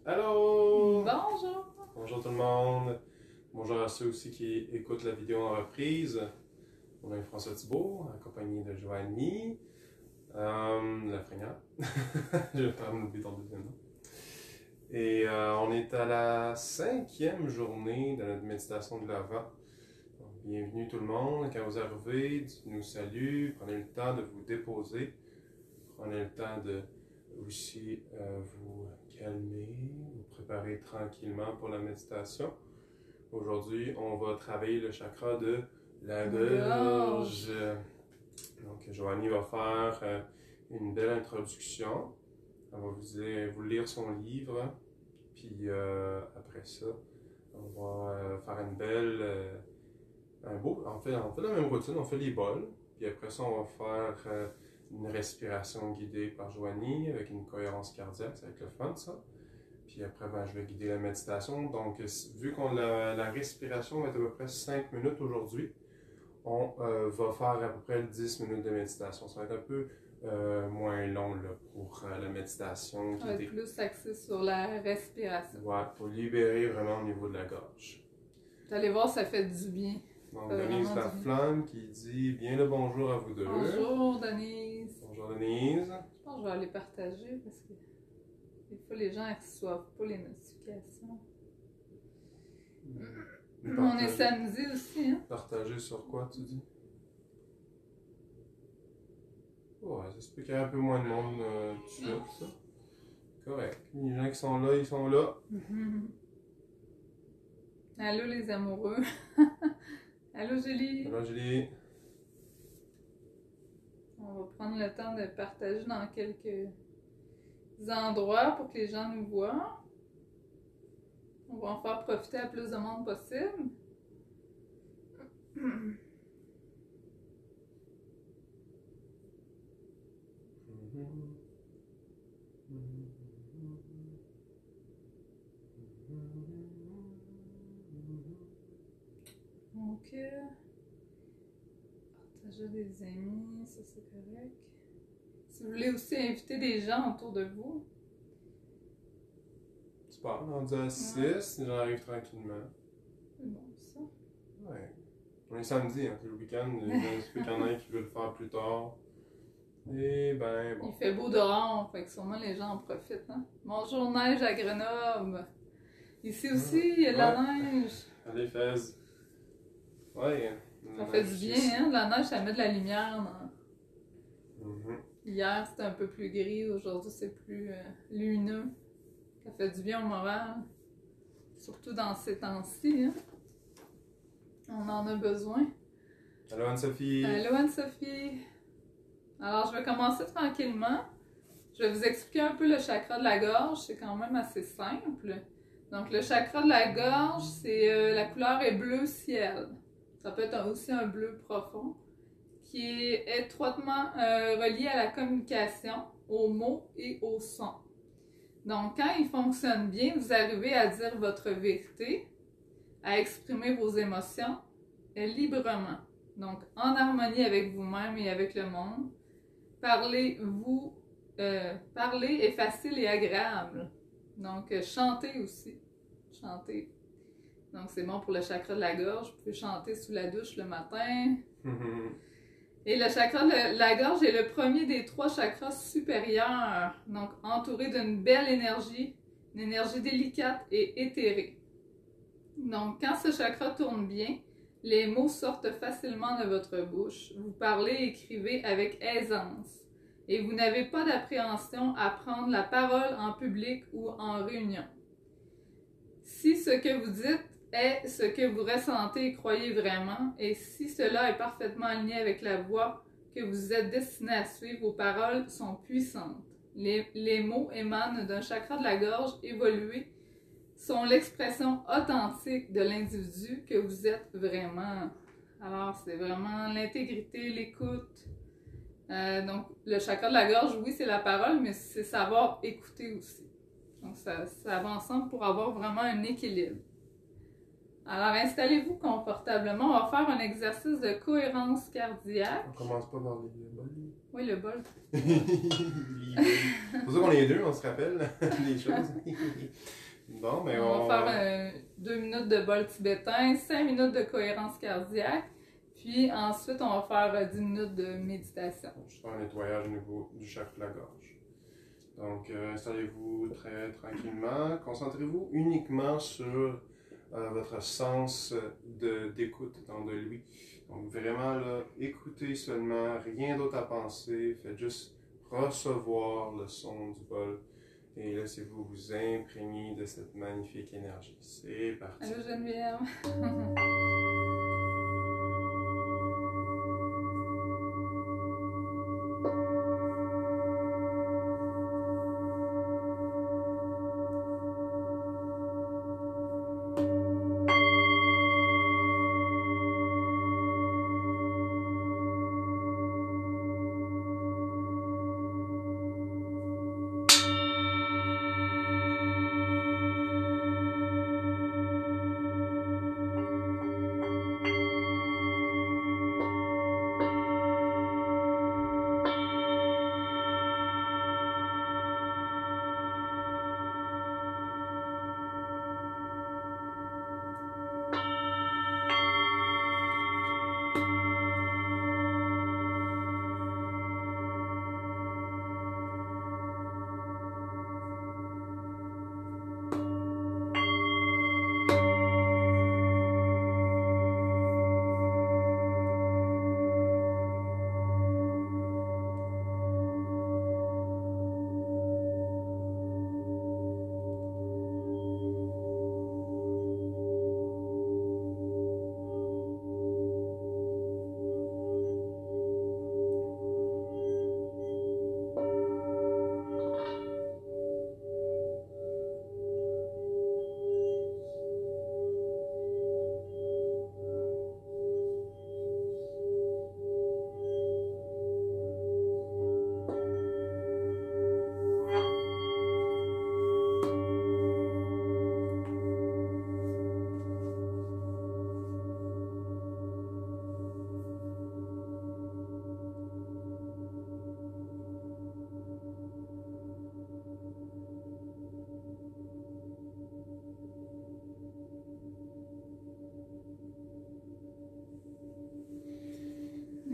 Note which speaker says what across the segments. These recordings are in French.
Speaker 1: Allô!
Speaker 2: Bonjour!
Speaker 1: Bonjour tout le monde. Bonjour à ceux aussi qui écoutent la vidéo en reprise. On est François Thibault, accompagné de Joanie, Lafrenière. Je vais pas m'oublier ton deuxième nom. Et on est à la 5e journée de notre méditation de l'Avent. Bienvenue tout le monde. Quand vous arrivez, dites-nous salut. Prenez le temps de vous déposer. Prenez le temps de aussi vous calmer, vous préparer tranquillement pour la méditation. Aujourd'hui, on va travailler le chakra de la gorge. Donc, Joanie va faire une belle introduction. Elle va vous lire son livre. Puis après ça, on va faire une belle, on fait la même routine, on fait les bols. Puis après ça, on va faire une respiration guidée par Joanie avec une cohérence cardiaque, ça va être le fun ça. Puis après, je vais guider la méditation. Donc, vu qu'on la respiration va être à peu près 5 minutes aujourd'hui, on va faire à peu près 10 minutes de méditation. Ça va être un peu moins long là, pour la méditation.
Speaker 2: On va être plus axé sur la respiration.
Speaker 1: Ouais, pour libérer vraiment au niveau de la gorge.
Speaker 2: Vous allez voir, ça fait du bien.
Speaker 1: Donc, Denise Laflamme qui dit bien le bonjour à vous deux.
Speaker 2: Bonjour, Denise.
Speaker 1: Bonjour, Denise.
Speaker 2: Je pense que je vais aller partager parce que des fois, les gens ne reçoivent pas les notifications. On est samedi aussi, hein?
Speaker 1: Partager sur quoi, tu dis? Ouais, ça se peut qu'il y ait un peu moins de monde tout de suite, ça. Correct. Les gens qui sont là, ils sont là.
Speaker 2: Allô, les amoureux. Allô, Julie.
Speaker 1: Allô, Julie.
Speaker 2: On va prendre le temps de partager dans quelques endroits pour que les gens nous voient. On va en faire profiter à plus de monde possible. Donc, partager des amis, ça c'est correct. Si vous voulez aussi inviter des gens autour de vous.
Speaker 1: Super, on dit à 6, j'arrive tranquillement.
Speaker 2: C'est bon ça.
Speaker 1: Ouais. On est samedi, hein, c'est le week-end, il y en a qui veulent le faire plus tard. Et ben bon.
Speaker 2: Il fait beau dehors, fait que sûrement les gens en profitent. Hein? Bonjour, neige à Grenoble. Ici aussi, il y a de la neige.
Speaker 1: Allez, fais. Ouais.
Speaker 2: Ça fait du bien, hein? La neige, ça met de la lumière.
Speaker 1: Dans...
Speaker 2: Hier, c'était un peu plus gris. Aujourd'hui, c'est plus lumineux. Ça fait du bien au moral. Surtout dans ces temps-ci. Hein? On en a besoin.
Speaker 1: Allô, Anne-Sophie.
Speaker 2: Allô, Anne-Sophie. Alors, je vais commencer tranquillement. Je vais vous expliquer un peu le chakra de la gorge. C'est quand même assez simple. Donc, le chakra de la gorge, c'est la couleur est bleu ciel. Ça peut être aussi un bleu profond, qui est étroitement relié à la communication, aux mots et aux sons. Donc, quand il fonctionne bien, vous arrivez à dire votre vérité, à exprimer vos émotions librement. Donc, en harmonie avec vous-même et avec le monde. Parler est facile et agréable. Donc, chantez aussi. Chantez. Donc, c'est bon pour le chakra de la gorge. Vous pouvez chanter sous la douche le matin. Et le chakra de la gorge est le premier des 3 chakras supérieurs. Donc, entouré d'une belle énergie, une énergie délicate et éthérée. Donc, quand ce chakra tourne bien, les mots sortent facilement de votre bouche. Vous parlez et écrivez avec aisance. Et vous n'avez pas d'appréhension à prendre la parole en public ou en réunion. Si ce que vous dites est ce que vous ressentez et croyez vraiment, et si cela est parfaitement aligné avec la voie que vous êtes destiné à suivre, vos paroles sont puissantes. Les mots émanent d'un chakra de la gorge évolué, sont l'expression authentique de l'individu que vous êtes vraiment. Alors, c'est vraiment l'intégrité, l'écoute. Donc, le chakra de la gorge, oui, c'est la parole, mais c'est savoir écouter aussi. Donc, ça va ensemble pour avoir vraiment un équilibre. Alors, installez-vous confortablement. On va faire un exercice de cohérence cardiaque.
Speaker 1: On commence pas par les bols.
Speaker 2: Oui, le bol.
Speaker 1: C'est pour ça qu'on est deux, on se rappelle des choses. Bon, mais
Speaker 2: on va faire 2 minutes de bol tibétain, 5 minutes de cohérence cardiaque, puis ensuite on va faire 10 minutes de méditation.
Speaker 1: Je fais un nettoyage au niveau du chakra de la gorge. Donc, installez-vous très tranquillement. Concentrez-vous uniquement sur votre sens d'écoute, donc de lui. Donc, vraiment, là, écoutez seulement, rien d'autre à penser. Faites juste recevoir le son du bol. Et laissez-vous vous imprégner de cette magnifique énergie. C'est parti.
Speaker 2: Allô Geneviève.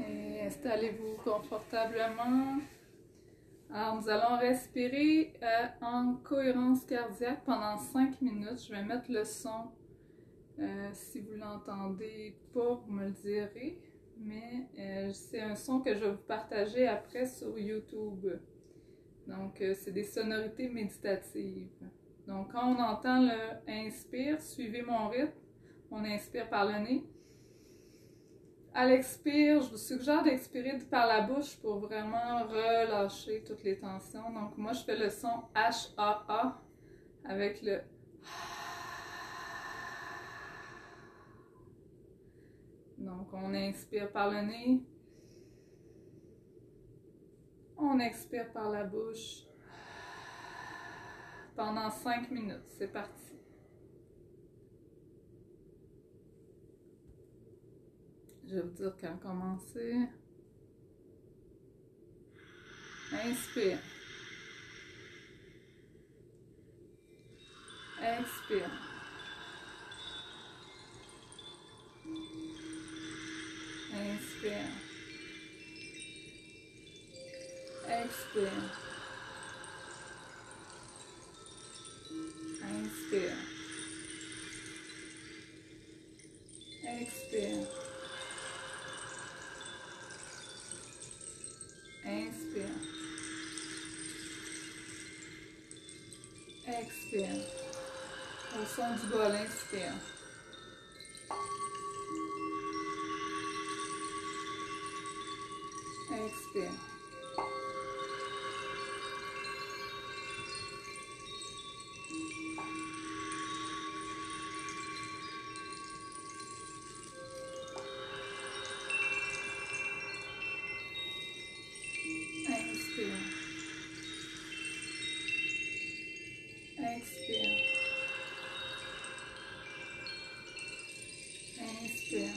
Speaker 2: Et installez-vous confortablement. Alors, nous allons respirer en cohérence cardiaque pendant 5 minutes. Je vais mettre le son. Si vous l'entendez pas, vous me le direz. Mais c'est un son que je vais vous partager après sur YouTube. Donc, c'est des sonorités méditatives. Donc, quand on entend le inspire, suivez mon rythme. On inspire par le nez. À l'expire, je vous suggère d'expirer par la bouche pour vraiment relâcher toutes les tensions. Donc, moi, je fais le son H-A-A avec le Donc, on inspire par le nez. On expire par la bouche. Pendant 5 minutes. C'est parti. Je vais vous dire quand commencer. Inspire. Expire. Inspire. Expire. Inspire. Expire. Inspire. Expire. Au son du bol, inspire. Expire. Inspire. Expire. Inspire.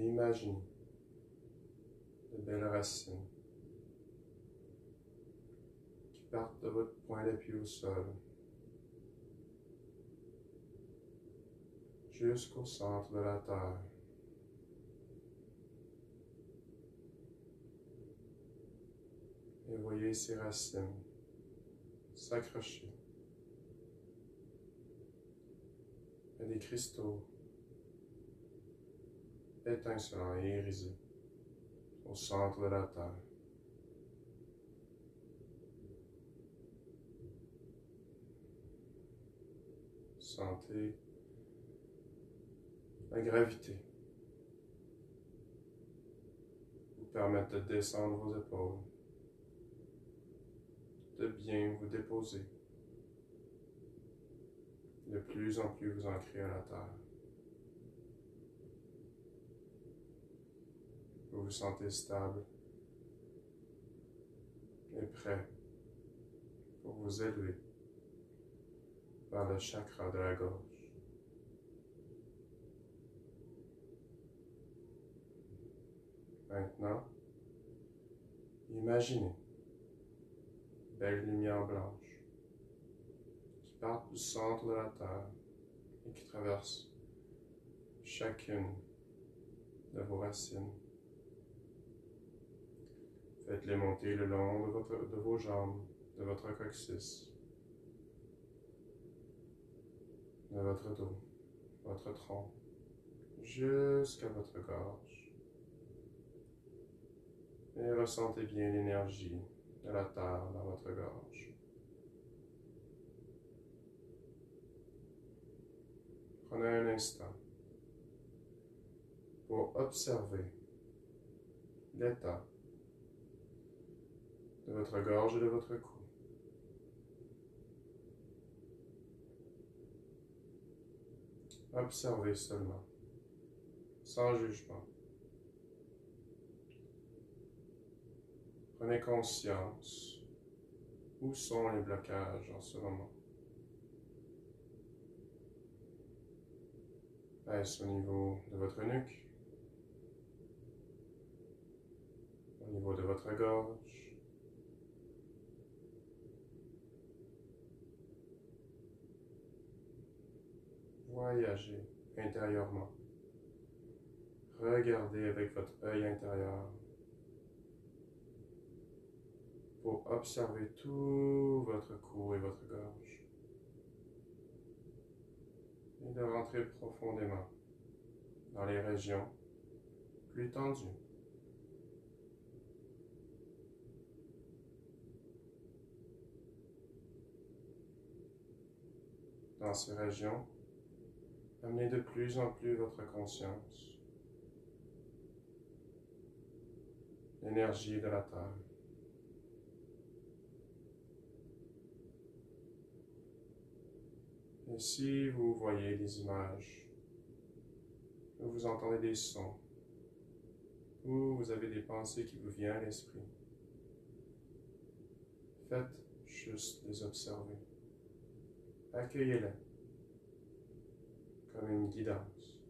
Speaker 1: Et imaginez de belles racines qui partent de votre point d'appui au sol jusqu'au centre de la terre. Et voyez ces racines s'accrocher à des cristaux étincelants et irisés au centre de la terre. Sentez la gravité vous permettre de descendre vos épaules, de bien vous déposer, de plus en plus vous ancrer à la terre. Vous vous sentez stable et prêt pour vous élever vers le chakra de la gorge. Maintenant, imaginez une belle lumière blanche qui part du centre de la terre et qui traverse chacune de vos racines. Faites-les monter le long de vos jambes, de votre coccyx, de votre dos, votre tronc, jusqu'à votre gorge. Et ressentez bien l'énergie de la terre dans votre gorge. Prenez un instant pour observer l'état de votre gorge et de votre cou. Observez seulement, sans jugement. Prenez conscience où sont les blocages en ce moment. Est-ce au niveau de votre nuque, au niveau de votre gorge, voyagez intérieurement. Regardez avec votre œil intérieur pour observer tout votre cou et votre gorge. Et de rentrer profondément dans les régions plus tendues. Dans ces régions, amenez de plus en plus votre conscience, l'énergie de la terre. Et si vous voyez des images, ou vous entendez des sons, ou vous avez des pensées qui vous viennent à l'esprit, faites juste les observer. Accueillez-les comme une guidance.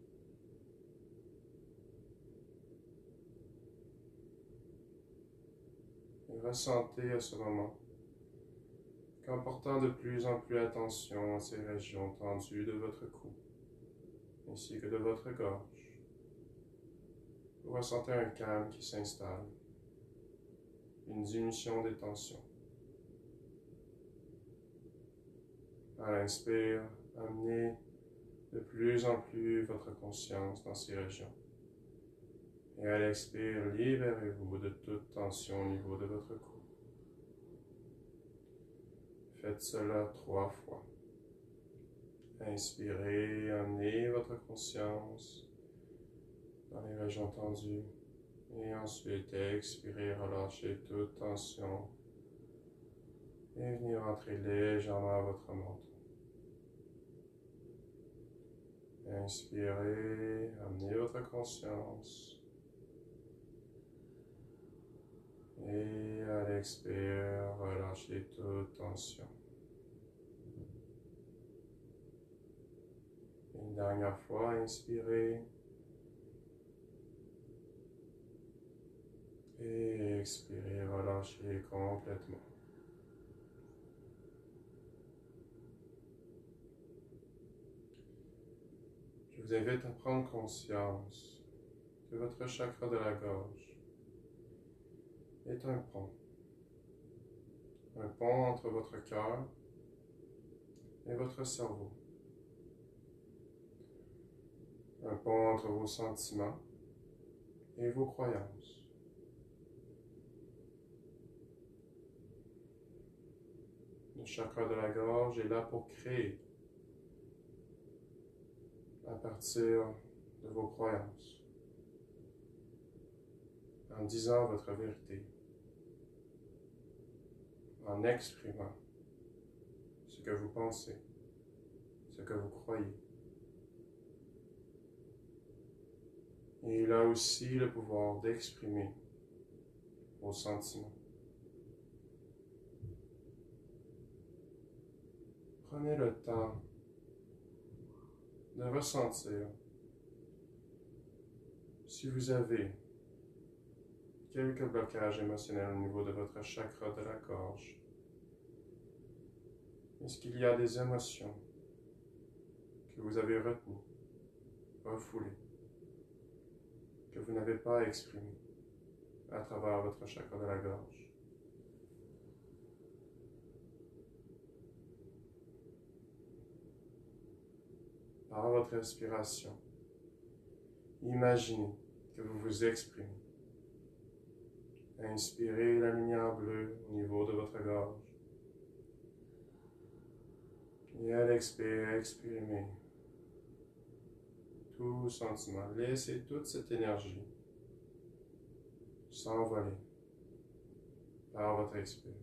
Speaker 1: Et ressentez à ce moment qu'en portant de plus en plus attention à ces régions tendues de votre cou, ainsi que de votre gorge, vous ressentez un calme qui s'installe, une diminution des tensions. À l'inspire, amenez de plus en plus votre conscience dans ces régions. Et à l'expire, libérez-vous de toute tension au niveau de votre cou. Faites cela 3 fois. Inspirez, amenez votre conscience dans les régions tendues. Et ensuite, expirez, relâchez toute tension. Et venez rentrer légèrement à votre menton. Inspirez, amenez votre conscience. Et à l'expire, relâchez toute tension. Une dernière fois, inspirez. Et expirez, relâchez complètement. Je vous invite à prendre conscience que votre chakra de la gorge est un pont. Un pont entre votre cœur et votre cerveau. Un pont entre vos sentiments et vos croyances. Le chakra de la gorge est là pour créer à partir de vos croyances, en disant votre vérité, en exprimant ce que vous pensez, ce que vous croyez. Et il a aussi le pouvoir d'exprimer vos sentiments. Prenez le temps de ressentir si vous avez quelques blocages émotionnels au niveau de votre chakra de la gorge. Est-ce qu'il y a des émotions que vous avez retenues, refoulées, que vous n'avez pas exprimées à travers votre chakra de la gorge? Par votre respiration, imaginez que vous vous exprimez. Inspirez la lumière bleue au niveau de votre gorge. Et à l'expirer, exprimez tout sentiment. Laissez toute cette énergie s'envoler par votre expire.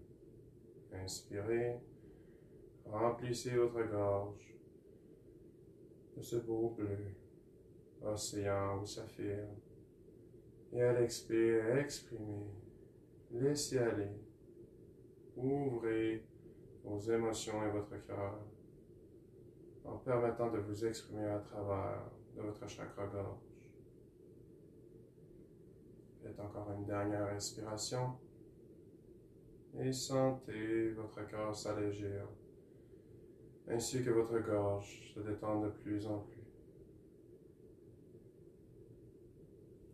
Speaker 1: Inspirez, remplissez votre gorge de ce beau bleu, océan ou saphir. Et à l'expire, exprimez, laissez aller, ouvrez vos émotions et votre cœur en permettant de vous exprimer à travers de votre chakra-gorge. Faites encore une dernière respiration et sentez votre cœur s'allégir, ainsi que votre gorge se détend de plus en plus.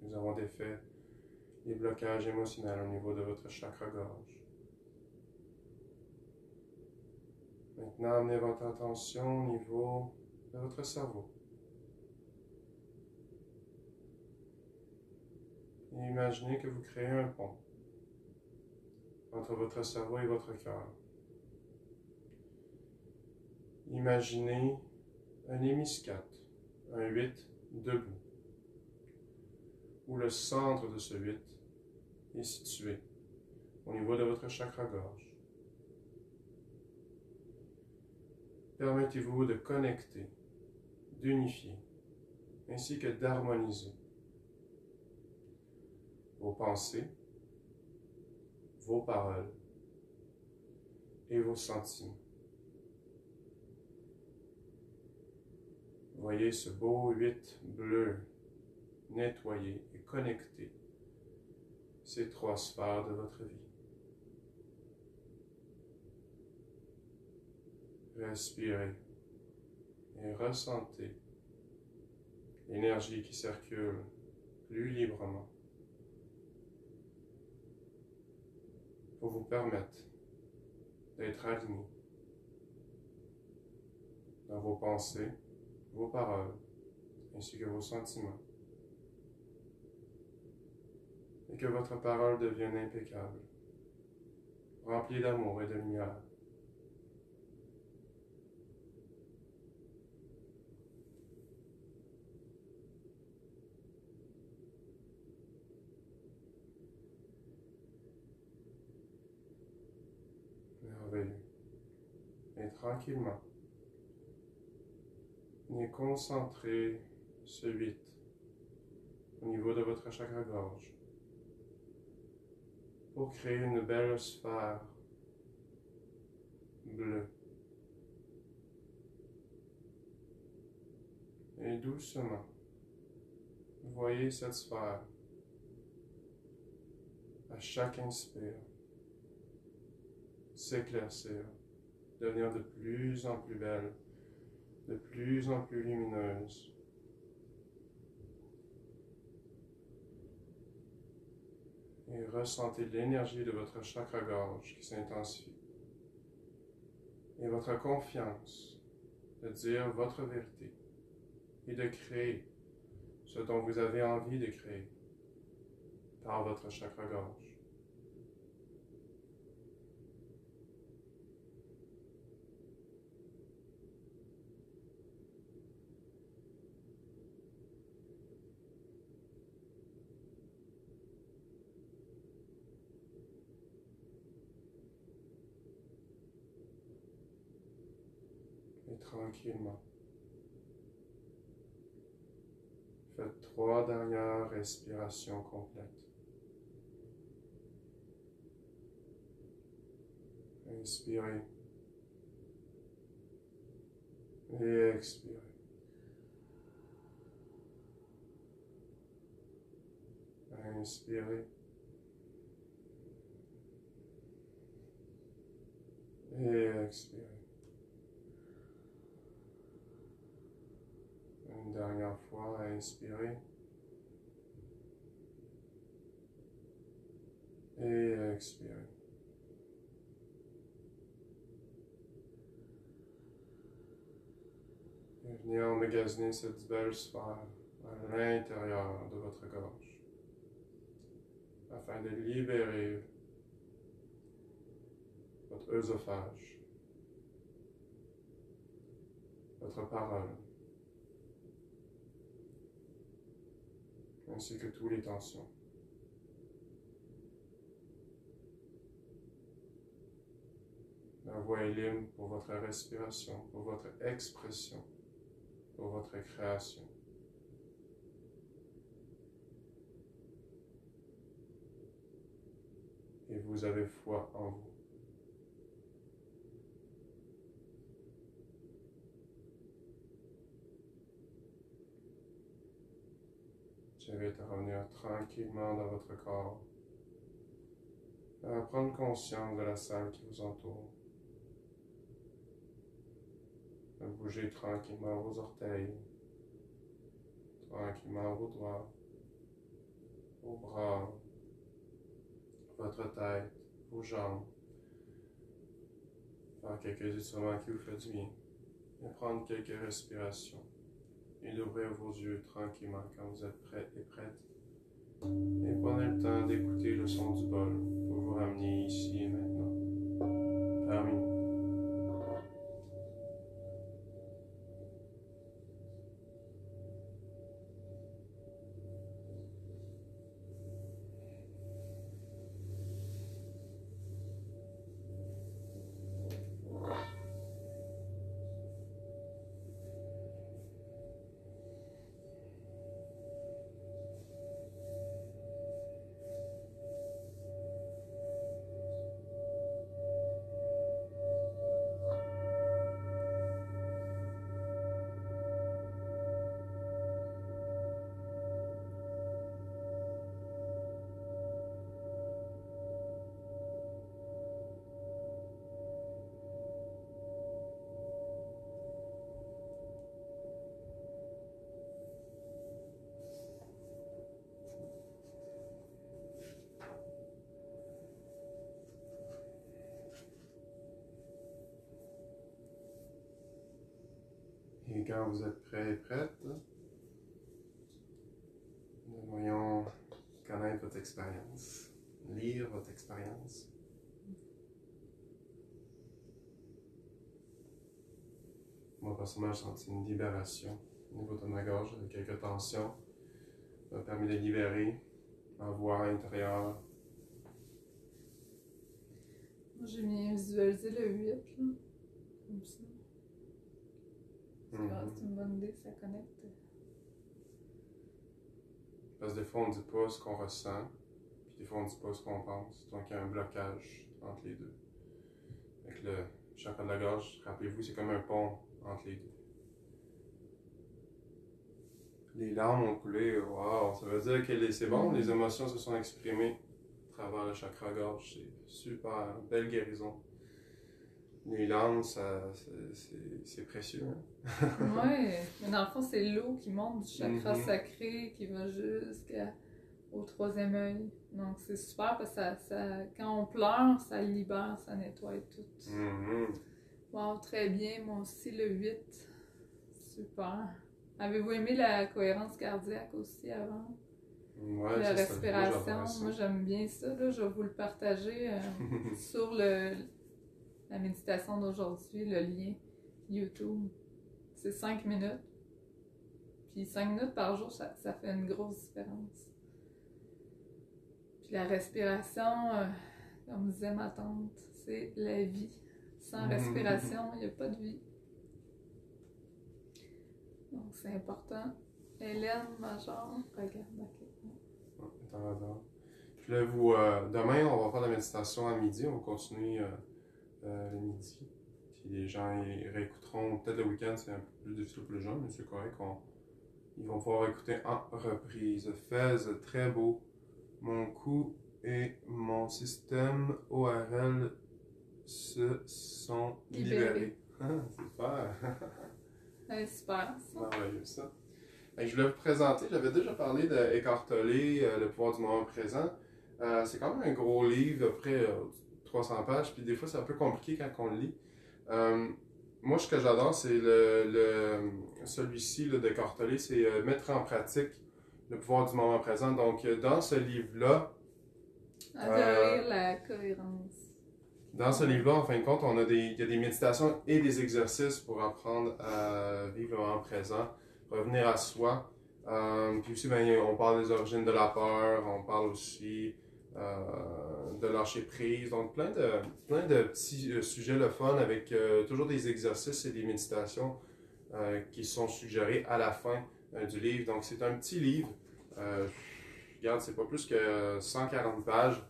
Speaker 1: Nous avons défait les blocages émotionnels au niveau de votre chakra-gorge. Maintenant, amenez votre attention au niveau de votre cerveau. Et imaginez que vous créez un pont entre votre cerveau et votre cœur. Imaginez un hémiscate, un 8 debout, où le centre de ce 8 est situé au niveau de votre chakra-gorge. Permettez-vous de connecter, d'unifier, ainsi que d'harmoniser vos pensées, vos paroles et vos sentiments. Voyez ce beau 8 bleu nettoyer et connecter ces 3 sphères de votre vie. Respirez et ressentez l'énergie qui circule plus librement pour vous permettre d'être aligné dans vos pensées, vos paroles, ainsi que vos sentiments. Et que votre parole devienne impeccable, remplie d'amour et de lumière. Merveilleux. Et tranquillement, venez concentrer ce 8 au niveau de votre chakra-gorge pour créer une belle sphère bleue. Et doucement, voyez cette sphère à chaque inspire, s'éclaircir, devenir de plus en plus belle, de plus en plus lumineuse. Et ressentez l'énergie de votre chakra-gorge qui s'intensifie. Et votre confiance de dire votre vérité et de créer ce dont vous avez envie de créer par votre chakra-gorge. Et tranquillement, faites 3 dernières respirations complètes. Inspirez et expirez. Inspirez et expirez. Une dernière fois, inspirez et expirez. Et venez emmagasiner cette belle sphère à l'intérieur de votre gorge afin de libérer votre œsophage, votre parole, ainsi que toutes les tensions. La voie est libre pour votre respiration, pour votre expression, pour votre création. Et vous avez foi en vous. J'invite à revenir tranquillement dans votre corps, à prendre conscience de la salle qui vous entoure, à bouger tranquillement vos orteils, tranquillement vos doigts, vos bras, votre tête, vos jambes, faire quelques étirements qui vous font du bien, et prendre quelques respirations, et d'ouvrir vos yeux tranquillement quand vous êtes prêts et prêtes. Et prenez le temps d'écouter le son du bol pour vous ramener ici et maintenant. Terminé. Et quand vous êtes prêt et prête, nous voyons connaître votre expérience, lire votre expérience. Moi, personnellement, j'ai senti une libération au niveau de ma gorge, avec quelques tensions. Ça m'a permis de libérer ma voix intérieure.
Speaker 2: Moi, j'ai bien visualisé le 8, là, comme ça. C'est une bonne idée, ça connecte.
Speaker 1: Parce que des fois, on ne dit pas ce qu'on ressent, puis des fois, on ne dit pas ce qu'on pense. Donc, il y a un blocage entre les deux. Avec le chakra de la gorge, rappelez-vous, c'est comme un pont entre les deux. Les larmes ont coulé, wow, ça veut dire que c'est bon, les émotions se sont exprimées travers le chakra-gorge. C'est super, belle guérison. Les langues, c'est précieux. Hein?
Speaker 2: Ouais, mais dans le fond, c'est l'eau qui monte du chakra
Speaker 1: Mhm.
Speaker 2: sacré qui va jusqu'au troisième œil. Donc c'est super parce que quand on pleure, ça libère, ça nettoie tout.
Speaker 1: Mhm.
Speaker 2: Wow, très bien. Moi aussi, le 8. Super. Avez-vous aimé la cohérence cardiaque aussi avant?
Speaker 1: Ouais,
Speaker 2: La
Speaker 1: ça, c'était moi,
Speaker 2: respiration,
Speaker 1: j'adore ça.
Speaker 2: moi j'aime bien ça. Là, je vais vous le partager sur la méditation d'aujourd'hui, le lien YouTube. C'est 5 minutes. Puis 5 minutes par jour, ça fait une grosse différence. Puis la respiration, comme disait ma tante, c'est la vie. Sans respiration, il n'y a pas de vie. Donc c'est important. Hélène Major, regarde, ok.
Speaker 1: Attends. Je voulais vous. Demain, on va faire la méditation à midi. On va continuer le midi. Puis les gens ils réécouteront. Peut-être le week-end, c'est un peu plus difficile pour les gens, mais c'est correct. Ils vont pouvoir écouter en reprise. Fez, très beau. Mon cou et mon système ORL se sont libérés. Super!
Speaker 2: Ouais, super, ça.
Speaker 1: Merveilleux, ça. Ben, je voulais vous présenter, j'avais déjà parlé d'Eckhart Tolle, Le pouvoir du moment présent. C'est quand même un gros livre, à peu près 300 pages, puis des fois c'est un peu compliqué quand on le lit. Moi, ce que j'adore, c'est celui-ci d'Eckhart Tolle, c'est mettre en pratique le pouvoir du moment présent. Donc, dans ce livre-là,
Speaker 2: Adorer la cohérence.
Speaker 1: dans ce livre-là, en fin de compte, il y a des méditations et des exercices pour apprendre à vivre le moment présent, revenir à soi. Puis aussi, ben, on parle des origines de la peur, on parle aussi de lâcher prise. Donc, plein de petits sujets le fun avec toujours des exercices et des méditations qui sont suggérés à la fin du livre. Donc, c'est un petit livre. Regarde, c'est pas plus que 140 pages.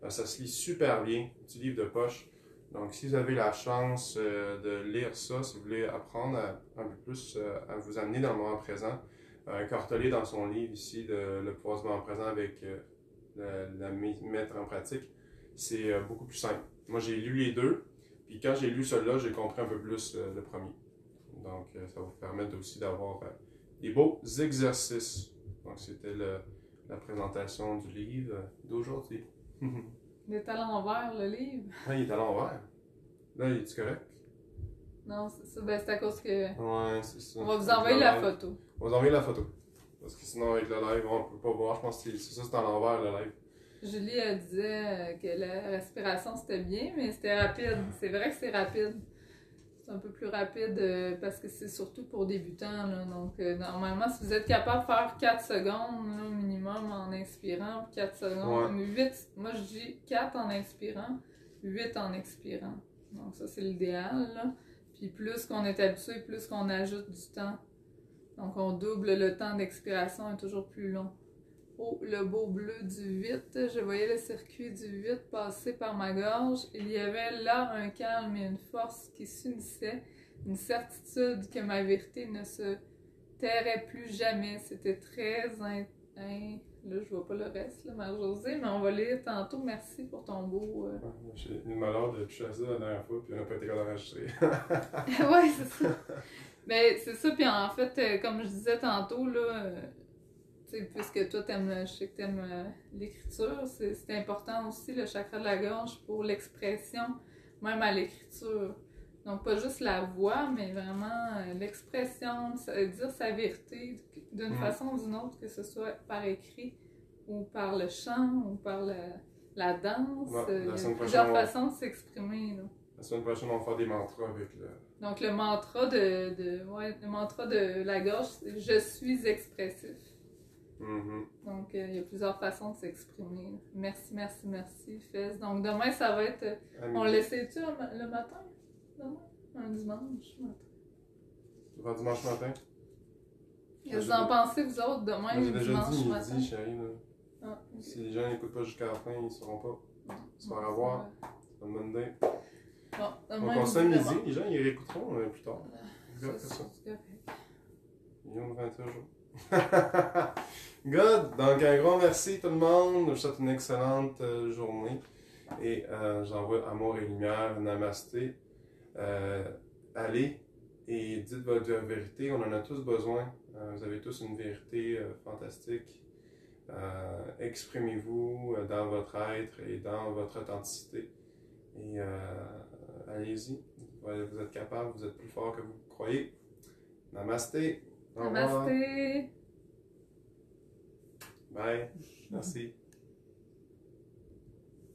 Speaker 1: Ça se lit super bien, petit livre de poche. Donc, si vous avez la chance de lire ça, si vous voulez apprendre un peu plus à vous amener dans le moment présent, Eckhart Tolle dans son livre ici, Le pouvoir du moment présent avec la mettre en pratique, c'est beaucoup plus simple. Moi, j'ai lu les deux, puis quand j'ai lu celui-là, j'ai compris un peu plus le premier. Donc, ça va vous permettre aussi d'avoir des beaux exercices. Donc, c'était la présentation du livre d'aujourd'hui.
Speaker 2: Il est à l'envers, le livre.
Speaker 1: Ah, il est à l'envers. Là, il est correct?
Speaker 2: Non, c'est ça. Ben, c'est à cause que.
Speaker 1: Ouais, c'est ça.
Speaker 2: On va vous
Speaker 1: Avec
Speaker 2: envoyer
Speaker 1: le
Speaker 2: la
Speaker 1: live.
Speaker 2: photo.
Speaker 1: On va vous envoyer la photo. Parce que sinon, avec le live, on peut pas voir. Je pense que c'est à l'envers, le live.
Speaker 2: Julie, elle disait que la respiration c'était bien, mais c'était rapide. C'est vrai que c'est rapide. C'est un peu plus rapide parce que c'est surtout pour débutants. Là. Donc, normalement, si vous êtes capable de faire 4 secondes là, minimum en inspirant, puis 4 secondes, mais 8, moi je dis 4 en inspirant, 8 en expirant. Donc, ça, c'est l'idéal. Là. Puis, plus qu'on est habitué, plus qu'on ajoute du temps. Donc, on double le temps d'expiration, est toujours plus long. Oh, le beau bleu du 8, je voyais le circuit du 8 passer par ma gorge. Il y avait là un calme et une force qui s'unissaient, une certitude que ma vérité ne se tairait plus jamais. C'était très là, je vois pas le reste, là, Marie-Josée, mais on va lire tantôt. Merci pour ton beau...
Speaker 1: J'ai eu le malheur de toucher à ça la dernière fois, puis on n'a pas été capable d'enregistrer.
Speaker 2: Ouais, c'est ça. Mais c'est ça, puis en fait, comme je disais tantôt, là... puisque toi, je sais que tu aimes l'écriture, c'est important aussi le chakra de la gorge pour l'expression, même à l'écriture. Donc, pas juste la voix, mais vraiment l'expression, dire sa vérité d'une façon ou d'une autre, que ce soit par écrit ou par le chant ou par la danse.
Speaker 1: Ouais,
Speaker 2: il y a plusieurs façons de s'exprimer. Là.
Speaker 1: La semaine prochaine, on va faire des mantras avec le...
Speaker 2: Donc, le mantra le mantra de la gorge, c'est « Je suis expressif ». Donc, il y a plusieurs façons de s'exprimer. Merci, Fez. Donc, demain, ça va être... On l'essaie-tu le matin? Demain? Un dimanche matin?
Speaker 1: Ça va dimanche matin?
Speaker 2: Qu'est-ce que vous en pensez, vous autres, demain,
Speaker 1: j'ai déjà
Speaker 2: dimanche
Speaker 1: dit
Speaker 2: matin?
Speaker 1: midi, chérie.
Speaker 2: Ah, okay.
Speaker 1: Si les gens n'écoutent pas jusqu'à la fin, ils ne sauront pas. Se faire avoir. C'est une bonne idée.
Speaker 2: Bon, demain,
Speaker 1: donc, on se midi, les gens, ils réécouteront plus tard.
Speaker 2: C'est correct.
Speaker 1: Ils ont 21 jours. Good! Donc, un grand merci tout le monde. Je vous souhaite une excellente journée. Et j'envoie amour et lumière. Namasté. Allez et dites votre vérité. On en a tous besoin. Vous avez tous une vérité fantastique. Exprimez-vous dans votre être et dans votre authenticité. Et allez-y. Vous êtes capable, vous êtes plus fort que vous croyez. Namasté. Au revoir.
Speaker 2: Namasté.
Speaker 1: Bye. Merci.